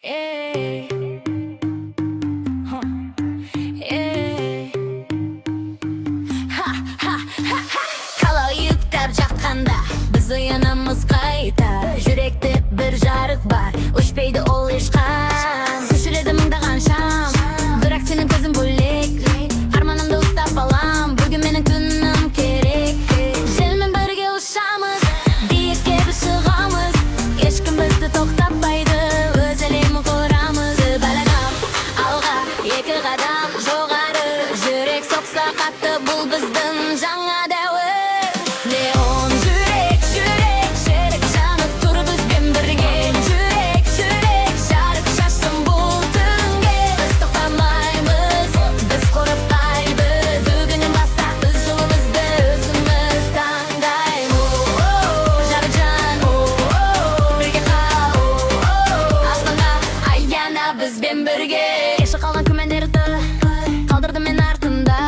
Ey. Huh. Ey. Ha ha ha ha. Kaloyuktap жаққанда біз ұянамыз қайта. Жүректе бір жарық бар, өшпейді ол ешқашан. Өшіреді мыңдаған шам, бірақ сенің көзің бөлек. Арманымды ұстап алам, бүгін менің түнім керек. Желмен бірге ұшамыз, биікке біз шығамыз. Ешкім бізді тоқтатпайды, өз әлемін құрамыз. Балағам алға, екі қадам жоғары. Жүрек соқса қатты, бұл біздің жаңа дәуір. Неон жүрек, жүрек, жүрек жанып тұр бізбен бірге. Жүрек, жүрек, жарық шашсын бұл түнге. Біз тоқтамаймыз, біз қорықпаймыз. Бүгіннен бастап біз жолымызды өзіміз таңдаймыз. Жарық жан, бірге қал. Аспанға аяна бізбен бірге. Кеші қалған күмәндерді қалдырдым мен артымда.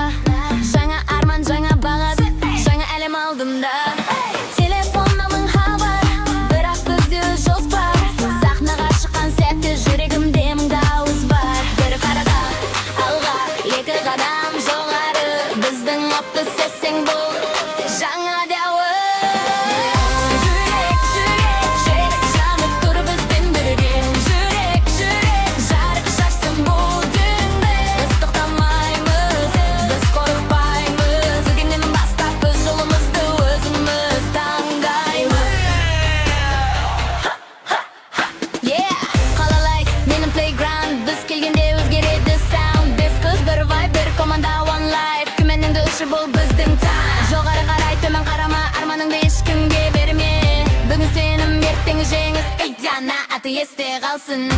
Жаңа арман, жаңа бағыт, жаңа әлем алдымда. Телефонда мың хабар, бірақ бізде жоспар. Сахнаға шыққан сәтте жүрегімде мың дауыс бар. Бір қадам алға, екі қадам жоғары. Біздің отты сезсең бұл жаңа дәуір. Жүрек, жүрек, жүрек жанып тұр бізбен бірге. Жүрек, жүрек, жарық шашсын бұл түнде. Біз тоқтамаймыз, біз қорықпаймыз. Бүгіннен бастап біз жолымызды өзіміз таңдаймыз. Қалалайды менің плейграунд, біз келгенде өзгереді саунд. Бес қыз бір вайб, бір команда one life. Күмәніңді өшір, бұл біздің таң. Жоғары қарай, төмен қарама, арманыңды ешкімге берме. Бүгін сенім, ертең жеңіс. Ей Диана, аты есте қалсын.